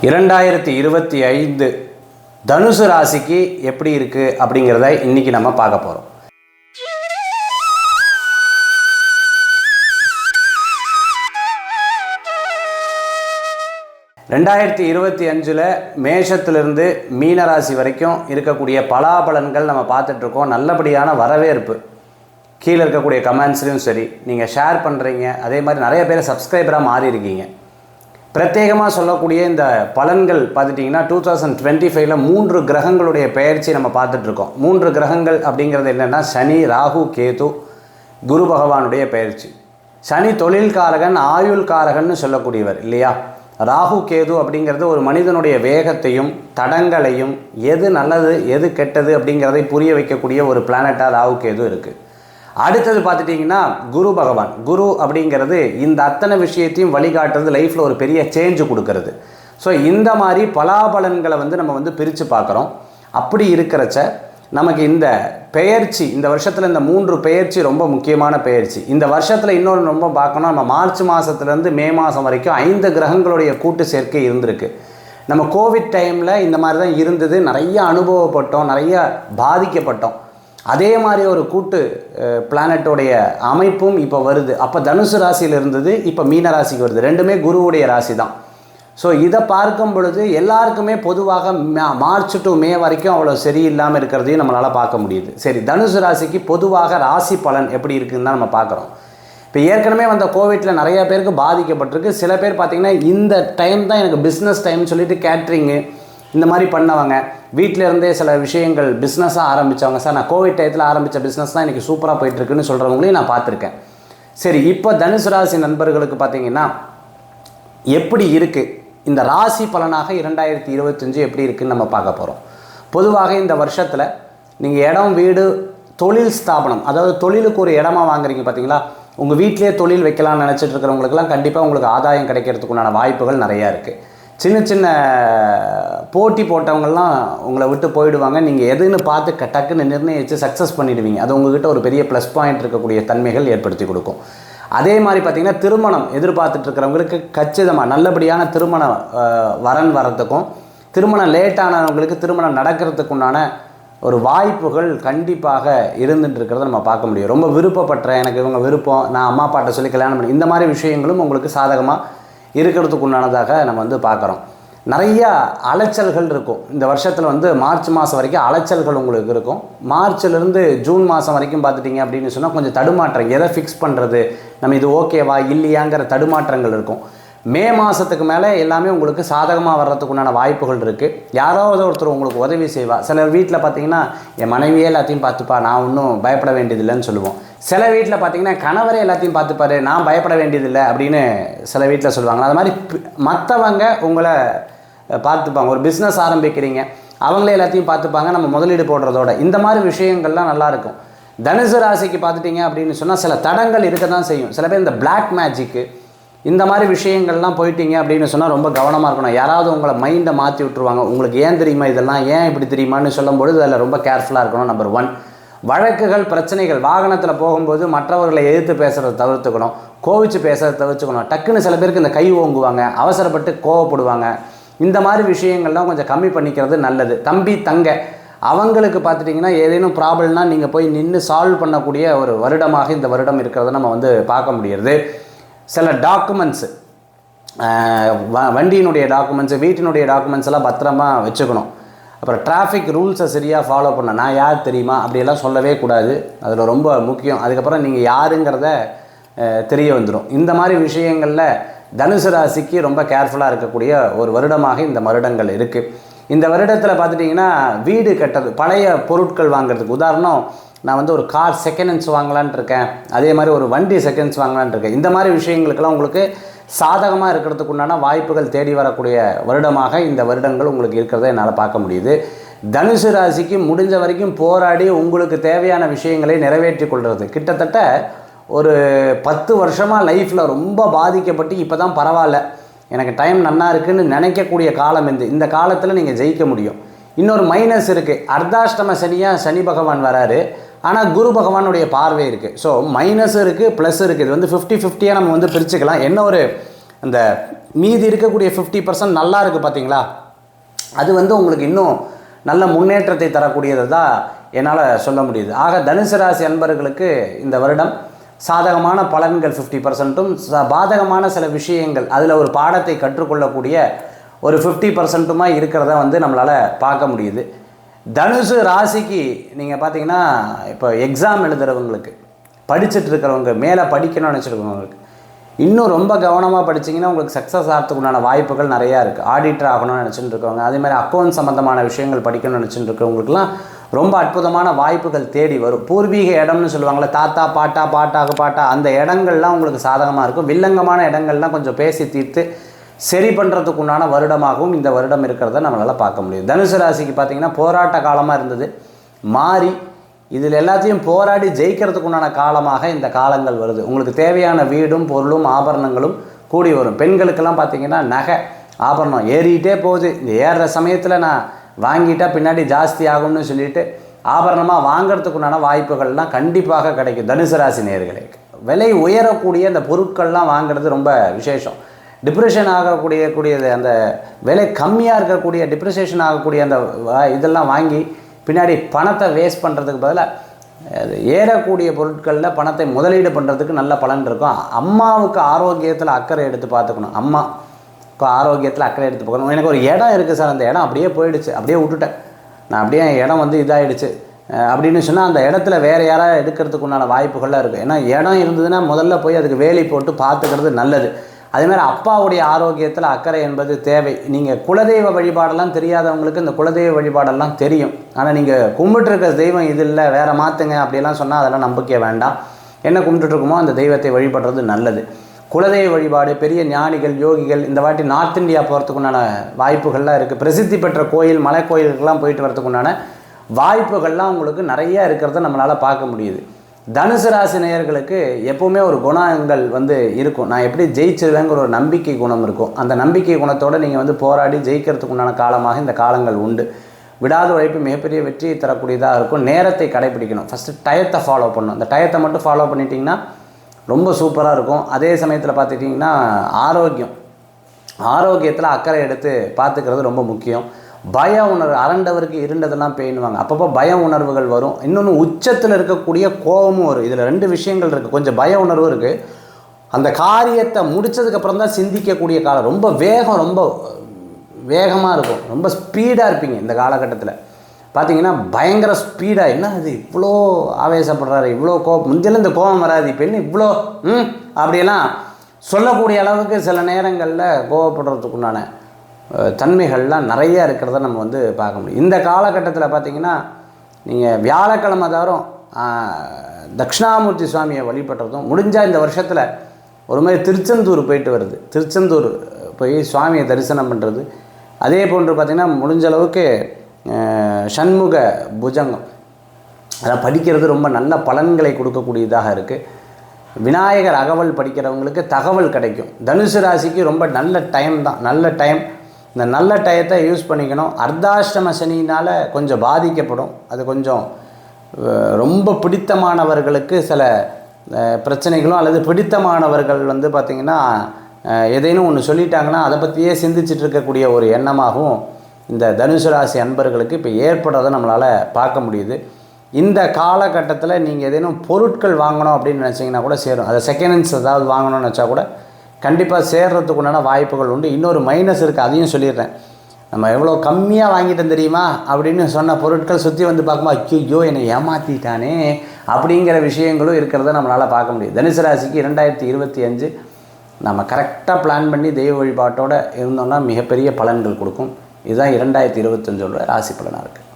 2025 தனுசு ராசிக்கு எப்படி இருக்குது அப்படிங்கிறத இன்றைக்கி நம்ம பார்க்க போகிறோம். ரெண்டாயிரத்தி 25 மேஷத்திலிருந்து மீனராசி வரைக்கும் இருக்கக்கூடிய பலாபலன்கள் நம்ம பார்த்துட்ருக்கோம். நல்லபடியான வரவேற்பு கீழே இருக்கக்கூடிய கமெண்ட்ஸ்லையும் சரி, நீங்கள் ஷேர் பண்ணுறீங்க. அதே மாதிரி நிறைய பேர் சப்ஸ்கிரைபராக மாறி இருக்கீங்க. பிரத்யேகமாக சொல்லக்கூடிய இந்த பலன்கள் பார்த்துட்டிங்கன்னா 2025 3 கிரகங்களுடைய பெயர்ச்சி நம்ம பார்த்துட்ருக்கோம். 3 கிரகங்கள் அப்படிங்கிறது என்னென்னா சனி, ராகு, கேது, குரு பகவானுடைய பெயர்ச்சி. சனி தொழில்காரகன், ஆயுள்காரகன்னு சொல்லக்கூடியவர் இல்லையா? ராகு கேது அப்படிங்கிறது ஒரு மனிதனுடைய வேகத்தையும் தடங்களையும் எது நல்லது எது கெட்டது அப்படிங்கிறதை புரிய வைக்கக்கூடிய ஒரு பிளானட்டாக ராகு கேது இருக்குது. அடுத்தது பார்த்துட்டிங்கன்னா குரு பகவான். குரு அப்படிங்கிறது இந்த அத்தனை விஷயத்தையும் வழிகாட்டுறது, லைஃப்பில் ஒரு பெரிய சேஞ்சு கொடுக்கறது. ஸோ இந்த மாதிரி பலாபலன்களை நம்ம பிரித்து பார்க்குறோம். அப்படி இருக்கிறச்ச நமக்கு இந்த பெயர்ச்சி, இந்த வருஷத்தில் இந்த 3 பெயர்ச்சி ரொம்ப முக்கியமான பெயர்ச்சி. இந்த வருஷத்தில் இன்னொன்று ரொம்ப பார்க்கணும். நம்ம மார்ச் மாதத்துலேருந்து மே மாதம் வரைக்கும் 5 கிரகங்களுடைய கூட்டு சேர்க்கை இருந்திருக்கு. நம்ம கோவிட் டைமில் இந்த மாதிரி தான் இருந்தது. நிறைய அனுபவப்பட்டோம், நிறைய பாதிக்கப்பட்டோம். அதே மாதிரி ஒரு கூட்டு பிளானட்டோடைய அமைப்பும் இப்போ வருது. அப்போ தனுசு ராசியில் இருந்தது, இப்போ மீன ராசிக்கு வருது. ரெண்டுமே குருவுடைய ராசி தான். ஸோ இதை பார்க்கும் பொழுது எல்லாருக்குமே பொதுவாக மார்ச் டு மே வரைக்கும் அவ்வளோ சரியில்லாமல் இருக்கிறதையும் நம்மளால் பார்க்க முடியுது. சரி, தனுசு ராசிக்கு பொதுவாக ராசி பலன் எப்படி இருக்குதுன்னு தான் நம்ம பார்க்குறோம். இப்போ ஏற்கனவே வந்த கோவிட்டில் நிறைய பேருக்கு பாதிக்கப்பட்டிருக்கு. சில பேர் பார்த்திங்கன்னா இந்த டைம் தான் எனக்கு பிஸ்னஸ் டைம்னு சொல்லிட்டு கேட்ரிங்கு இந்த மாதிரி பண்ணவங்க, வீட்டில் இருந்தே சில விஷயங்கள் பிஸ்னஸாக ஆரம்பித்தவங்க. சார், நான் கோவிட் டயத்தில் ஆரம்பித்த பிஸ்னஸ் தான் இன்றைக்கி சூப்பராக போயிட்டுருக்குன்னு சொல்கிறவங்களையும் நான் பார்த்துருக்கேன். சரி, இப்போ தனுசு ராசி நண்பர்களுக்கு பார்த்திங்கன்னா எப்படி இருக்குது இந்த ராசி பலனாக 2025 எப்படி இருக்குதுன்னு நம்ம பார்க்க போகிறோம். பொதுவாக இந்த வருஷத்தில் நீங்கள் இடம், வீடு, தொழில் ஸ்தாபனம், அதாவது தொழிலுக்கு ஒரு இடமா வாங்குறீங்க பார்த்தீங்களா? உங்கள் வீட்டிலே தொழில் வைக்கலாம்னு நினச்சிட்டு இருக்கிறவங்களுக்கெல்லாம் கண்டிப்பாக உங்களுக்கு ஆதாயம் கிடைக்கிறதுக்குண்டான வாய்ப்புகள் நிறையா இருக்குது. சின்ன சின்ன போட்டி போட்டவங்கள்லாம் உங்களை விட்டு போயிடுவாங்க. நீங்கள் எதுன்னு பார்த்து டக்குன்னு நிர்ணயித்து சக்ஸஸ் பண்ணிடுவீங்க. அது உங்கள்கிட்ட ஒரு பெரிய ப்ளஸ் பாயிண்ட் இருக்கக்கூடிய தன்மைகள் ஏற்படுத்தி கொடுக்கும். அதே மாதிரி பார்த்திங்கன்னா திருமணம் எதிர்பார்த்துட்ருக்கிறவங்களுக்கு கச்சிதமாக நல்லபடியான திருமண வரன் வரத்துக்கும், திருமணம் லேட்டானவங்களுக்கு திருமணம் நடக்கிறதுக்குண்டான ஒரு வாய்ப்புகள் கண்டிப்பாக இருந்துட்டு இருக்கிறத நம்ம பார்க்க முடியும். ரொம்ப விருப்பப்படுறேன், எனக்கு இவங்க விருப்பம், நான் அம்மா அப்பாட்ட சொல்லி கல்யாணம் பண்ணி, இந்த மாதிரி விஷயங்களும் உங்களுக்கு சாதகமாக இருக்கிறதுக்கு உண்டானதாக நம்ம பார்க்குறோம். நிறையா அலைச்சல்கள் இருக்கும். இந்த வருஷத்தில் மார்ச் மாதம் வரைக்கும் அலைச்சல்கள் உங்களுக்கு இருக்கும். மார்ச்சிலேருந்து ஜூன் மாதம் வரைக்கும் பார்த்துட்டிங்க அப்படின்னு சொன்னால் கொஞ்சம் தடுமாற்றம், எதை ஃபிக்ஸ் பண்ணுறது, நம்ம இது ஓகேவா இல்லையாங்கிற தடுமாற்றங்கள் இருக்கும். மே மாதத்துக்கு மேலே எல்லாமே உங்களுக்கு சாதகமாக வர்றதுக்கு உண்டான வாய்ப்புகள் இருக்குது. யாராவது ஒருத்தர் உங்களுக்கு உதவி செய்வா. சிலர் வீட்டில் பார்த்திங்கன்னா என் மனைவியே எல்லாத்தையும் பார்த்துப்பா, நான் ஒன்றும் பயப்பட வேண்டியதில்லைன்னு சொல்லுவோம். சில வீட்டில் பார்த்திங்கன்னா கணவரே எல்லாத்தையும் பார்த்துப்பாரு, நான் பயப்பட வேண்டியதில்லை அப்படின்னு சில வீட்டில் சொல்லுவாங்க. அது மாதிரி மற்றவங்க உங்களை பார்த்துப்பாங்க. ஒரு பிஸ்னஸ் ஆரம்பிக்கிறீங்க, அவங்களே எல்லாத்தையும் பார்த்துப்பாங்க, நம்ம முதலீடு போடுறதோட. இந்த மாதிரி விஷயங்கள்லாம் நல்லாயிருக்கும். தனுசு ராசிக்கு பார்த்துட்டிங்க அப்படின்னு சொன்னால் சில தடங்கள் இருக்க தான் செய்யும். சில பேர் இந்த பிளாக் மேஜிக்கு இந்த மாதிரி விஷயங்கள்லாம் போயிட்டீங்க அப்படின்னு சொன்னால் ரொம்ப கவனமாக இருக்கணும். யாராவது உங்களை மைண்டை மாற்றி விட்டுருவாங்க. உங்களுக்கு ஏன் தெரியுமா இதெல்லாம், ஏன் இப்படி தெரியுமான்னு சொல்லும்போது அதில் ரொம்ப கேர்ஃபுல்லாக இருக்கணும். நம்பர் 1, வழக்குகள், பிரச்சனைகள், வாகனத்தில் போகும்போது மற்றவர்களை எதிர்த்து பேசுகிறத தவிர்த்துக்கணும், கோவிச்சு பேசுகிறத தவிர்த்துக்கணும். டக்குன்னு சில பேருக்கு இந்த கை ஓங்குவாங்க, அவசரப்பட்டு கோவப்படுவாங்க. இந்த மாதிரி விஷயங்கள்லாம் கொஞ்சம் கம்மி பண்ணிக்கிறது நல்லது. தம்பி, தங்க, அவங்களுக்கு பார்த்துட்டிங்கன்னா ஏதேனும் ப்ராப்ளம்னா நீங்கள் போய் நின்று சால்வ் பண்ணக்கூடிய ஒரு வருடமாக இந்த வருடம் இருக்கிறத நம்ம பார்க்க முடியுது. சில டாக்குமெண்ட்ஸு, வண்டியினுடைய டாக்குமெண்ட்ஸு, வீட்டினுடைய டாக்குமெண்ட்ஸ் எல்லாம் பத்திரமா வச்சுக்கணும். அப்புறம் டிராஃபிக் ரூல்ஸை சரியாக ஃபாலோ பண்ண, நான் யார் தெரியுமா அப்படியெல்லாம் சொல்லவே கூடாது. அதில் ரொம்ப முக்கியம். அதுக்கப்புறம் நீங்கள் யாருங்கிறத தெரிய வந்துடும். இந்த மாதிரி விஷயங்களில் தனுசு ராசிக்கு ரொம்ப கேர்ஃபுல்லாக இருக்கக்கூடிய ஒரு வருடமாக இந்த வருடங்கள் இருக்குது. இந்த வருடத்தில் பார்த்துட்டிங்கன்னா வீடு கட்டது, பழைய பொருட்கள் வாங்குறதுக்கு, உதாரணம் நான் ஒரு கார் செகண்ட் ஹேண்ட்ஸ் வாங்கலான் இருக்கேன், அதே மாதிரி ஒரு வண்டி செகண்ட் ஹேண்ட்ஸ் வாங்கலான் இருக்கேன். இந்த மாதிரி விஷயங்களுக்கெல்லாம் உங்களுக்கு சாதகமாக இருக்கிறதுக்கு உண்டான வாய்ப்புகள் தேடி வரக்கூடிய வருடமாக இந்த வருடங்கள் உங்களுக்கு இருக்கிறத என்னால் பார்க்க முடியுது. தனுசு ராசிக்கு முடிஞ்ச வரைக்கும் போராடி உங்களுக்கு தேவையான விஷயங்களை நிறைவேற்றி கொள்வது. கிட்டத்தட்ட ஒரு 10 வருஷமாக லைஃப்பில் ரொம்ப பாதிக்கப்பட்டு இப்போ தான் பரவாயில்ல, எனக்கு டைம் நல்லா இருக்குதுன்னு நினைக்கக்கூடிய காலம் இந்த காலத்தில் நீங்கள் ஜெயிக்க முடியும். இன்னொரு மைனஸ் இருக்குது. அர்த்தாஷ்டம சனியாக சனி பகவான் வராரு, ஆனால் குரு பகவானுடைய பார்வை இருக்குது. ஸோ மைனஸ் இருக்குது, ப்ளஸ் இருக்குது. இது 50-50 நம்ம பிரிச்சுக்கலாம். என்ன ஒரு அந்த மீதி இருக்கக்கூடிய 50% நல்லா இருக்குது பார்த்தீங்களா, அது வந்து உங்களுக்கு இன்னும் நல்ல முன்னேற்றத்தை தரக்கூடியது தான் என்னால் சொல்ல முடியுது. ஆக தனுசு ராசி அன்பர்களுக்கு இந்த வருடம் சாதகமான பலன்கள் 50%ம் பாதகமான சில விஷயங்கள் அதில் ஒரு பாடத்தை கற்றுக்கொள்ளக்கூடிய ஒரு 50%மா இருக்கிறத வந்து நம்மளால் பார்க்க முடியுது. தனுசு ராசிக்கு நீங்கள் பார்த்தீங்கன்னா இப்போ எக்ஸாம் எழுதுகிறவங்களுக்கு, படிச்சுட்டு இருக்கிறவங்க, மேலே படிக்கணும்னு நினச்சிருக்கவங்களுக்கு இன்னும் ரொம்ப கவனமாக படிச்சிங்கன்னா உங்களுக்கு சக்ஸஸ் ஆகிறதுக்குண்டான வாய்ப்புகள் நிறையா இருக்குது. ஆடிட்டர் ஆகணும்னு நினச்சிட்டு இருக்கவங்க, அதேமாதிரி அக்கௌண்ட் சம்மந்தமான விஷயங்கள் படிக்கணும்னு நினச்சிட்டு இருக்கிறவங்களுக்குலாம் ரொம்ப அற்புதமான வாய்ப்புகள் தேடி வரும். பூர்வீக இடம்னு சொல்லுவாங்களே, தாத்தா பாட்டா அந்த இடங்கள்லாம் உங்களுக்கு சாதகமாக இருக்கும். வில்லங்கமான இடங்கள்லாம் கொஞ்சம் பேசி தீர்த்து சரி பண்ணுறதுக்குண்டான வருடமாகவும் இந்த வருடம் இருக்கிறத நம்மளால் பார்க்க முடியும். தனுசு ராசிக்கு பார்த்திங்கன்னா போராட்ட காலமாக இருந்தது, மாறி இதில் எல்லாத்தையும் போராடி ஜெயிக்கிறதுக்குண்டான காலமாக இந்த காலங்கள் வருது. உங்களுக்கு தேவையான வீடும் பொருளும் ஆபரணங்களும் கூடி வரும். பெண்களுக்கெல்லாம் பார்த்திங்கன்னா நகை ஆபரணம் ஏறிக்கிட்டே போகுது. இந்த ஏறுற சமயத்தில் நான் வாங்கிட்டால் பின்னாடி ஜாஸ்தி ஆகும்னு சொல்லிட்டு ஆபரணமாக வாங்கிறதுக்குண்டான வாய்ப்புகள்லாம் கண்டிப்பாக கிடைக்கும். தனுசு ராசி நேயர்களே, விலை உயரக்கூடிய அந்த பொருட்கள்லாம் வாங்கிறது ரொம்ப விசேஷம். டிப்ரெஷன் ஆகக்கூடியது, அந்த விலை கம்மியாக இருக்கக்கூடிய டிப்ரெஷன் ஆகக்கூடிய அந்த இதெல்லாம் வாங்கி பின்னாடி பணத்தை வேஸ்ட் பண்ணுறதுக்கு பதிலாக ஏறக்கூடிய பொருட்களில் பணத்தை முதலீடு பண்ணுறதுக்கு நல்ல பலன் இருக்கும். அம்மாவுக்கு ஆரோக்கியத்தில் அக்கறை எடுத்து பார்த்துக்கணும். அம்மாவுக்கு ஆரோக்கியத்தில் அக்கறை எடுத்து பார்க்கணும். எனக்கு ஒரு இடம் இருக்குது சார், அந்த இடம் அப்படியே போயிடுச்சு, அப்படியே விட்டுட்டேன், நான் அப்படியே இடம் வந்து இதாகிடுச்சு அப்படின்னு சொன்னால் அந்த இடத்துல வேறு யாராவது எடுக்கிறதுக்கு உண்டான வாய்ப்புகள்லாம் இருக்குது. ஏன்னா இடம் இருந்ததுன்னா முதல்ல போய் அதுக்கு வேலி போட்டு பார்த்துக்கிறது நல்லது. அதேமாதிரி அப்பாவுடைய ஆரோக்கியத்தில் அக்கறை என்பது தேவை. நீங்கள் குலதெய்வ வழிபாடெல்லாம் தெரியாதவங்களுக்கு இந்த குலதெய்வ வழிபாடெல்லாம் தெரியும். ஆனால் நீங்கள் கும்பிட்டுருக்க தெய்வம் இது இல்லை, வேறு மாற்றுங்க அப்படிலாம் சொன்னால் அதெல்லாம் நம்பிக்கை வேண்டாம். என்ன கும்பிட்டுருக்குமோ அந்த தெய்வத்தை வழிபடுறது நல்லது. குலதெய்வ வழிபாடு, பெரிய ஞானிகள், யோகிகள், இந்த வாட்டி நார்த் இந்தியா போகிறதுக்குண்டான வாய்ப்புகள்லாம் இருக்குது. பிரசித்தி பெற்ற கோயில், மலை கோயிலுக்கெல்லாம் போயிட்டு வரதுக்குண்டான வாய்ப்புகள்லாம் உங்களுக்கு நிறையா இருக்கிறத நம்மளால் பார்க்க முடியுது. தனுசு ராசி நேயர்களுக்கு எப்போவுமே ஒரு குணங்கள் வந்து இருக்கும். நான் எப்படி ஜெயிச்சிருவேங்கிற ஒரு நம்பிக்கை குணம் இருக்கும். அந்த நம்பிக்கை குணத்தோடு நீங்கள் வந்து போராடி ஜெயிக்கிறதுக்கு உண்டான காலமாக இந்த காலங்கள் உண்டு. விடாத உழைப்பு மிகப்பெரிய வெற்றியை தரக்கூடியதாக இருக்கும். நேரத்தை கடைபிடிக்கணும். ஃபஸ்ட்டு டயத்தை ஃபாலோ பண்ணணும். அந்த டயத்தை மட்டும் ஃபாலோ பண்ணிட்டிங்கன்னா ரொம்ப சூப்பராக இருக்கும். அதே சமயத்தில் பார்த்துட்டிங்கன்னா ஆரோக்கியத்தில் அக்கறை எடுத்து பார்த்துக்கிறது ரொம்ப முக்கியம். பய உணர்வு, அரண்டவருக்கு இருண்டதெல்லாம் பேணுவாங்க. அப்பப்போ பய உணர்வுகள் வரும். இன்னொன்று உச்சத்தில் இருக்கக்கூடிய கோபமும் வரும். இதில் 2 விஷயங்கள் இருக்குது. கொஞ்சம் பய உணர்வு இருக்குது. அந்த காரியத்தை முடித்ததுக்கப்புறம் தான் சிந்திக்கக்கூடிய காலம். ரொம்ப வேகமாக இருக்கும். ரொம்ப ஸ்பீடாக இருப்பீங்க இந்த காலகட்டத்தில். பார்த்தீங்கன்னா பயங்கர ஸ்பீடாக, என்ன அது இவ்வளோ ஆவேசப்படுறாரு, இவ்வளோ கோபம், முந்தியில் இந்த கோபம் வராது, இப்போ என்ன இவ்வளோ அப்படியெல்லாம் சொல்லக்கூடிய அளவுக்கு சில நேரங்களில் கோபப்படுறதுக்குண்டான தன்மைகள்லாம் நிறையா இருக்கிறத நம்ம வந்து பார்க்க முடியும். இந்த காலகட்டத்தில் பார்த்திங்கன்னா நீங்கள் வியாழக்கிழமை தவிரம் தட்சிணாமூர்த்தி சுவாமியை வழிபடுறதும், முடிஞ்சால் இந்த வருஷத்தில் ஒரு மாதிரி திருச்செந்தூர் போயிட்டு வருது, திருச்செந்தூர் போய் சுவாமியை தரிசனம் பண்ணுறது. அதே போன்று பார்த்திங்கன்னா முடிஞ்ச அளவுக்கு சண்முக புஜங்கம் அதை படிக்கிறது ரொம்ப நல்ல பலன்களை கொடுக்கக்கூடியதாக இருக்குது. விநாயகர் அகவல் படிக்கிறவங்களுக்கு தகவல் கிடைக்கும். தனுசு ராசிக்கு ரொம்ப நல்ல டைம் தான், நல்ல டைம். இந்த நல்ல டயத்தை யூஸ் பண்ணிக்கணும். அர்த்தாஷ்டம சனினால் கொஞ்சம் பாதிக்கப்படும். அது கொஞ்சம் ரொம்ப பிடித்தமானவர்களுக்கு சில பிரச்சனைகளும், அல்லது பிடித்தமானவர்கள் வந்து பார்த்திங்கன்னா ஏதேனும் ஒன்று சொல்லிட்டாங்கன்னா அதை பற்றியே சிந்திச்சுட்டு இருக்கக்கூடிய ஒரு எண்ணமாகவும் இந்த தனுசு ராசி அன்பர்களுக்கு இப்போ ஏற்படுறதை நம்மளால் பார்க்க முடியுது. இந்த காலகட்டத்தில் நீங்கள் ஏதேனும் பொருட்கள் வாங்கணும் அப்படின்னு நினச்சிங்கன்னா கூட சேரும். அதை செகண்ட் ஹேண்ட்ஸ் ஏதாவது வாங்கணும்னு நினச்சா கூட கண்டிப்பாக சேர்றதுக்குண்டான வாய்ப்புகள் உண்டு. இன்னொரு மைனஸ் இருக்குது, அதையும் சொல்லிடுறேன். நம்ம எவ்வளோ கம்மியாக வாங்கிட்டோம் தெரியுமா அப்படின்னு சொன்ன பொருட்கள் சுற்றி வந்து பார்க்கும்போது ஐயோ என்னை ஏமாற்றிட்டானே அப்படிங்கிற விஷயங்களும் இருக்கிறத நம்மளால் பார்க்க முடியும். தனுசு ராசிக்கு 2025 நம்ம கரெக்டாக பிளான் பண்ணி தெய்வ வழிபாட்டோடு இருந்தோம்னா மிகப்பெரிய பலன்கள் கொடுக்கும். இதுதான் 2025 ராசி பலனாக இருக்குது.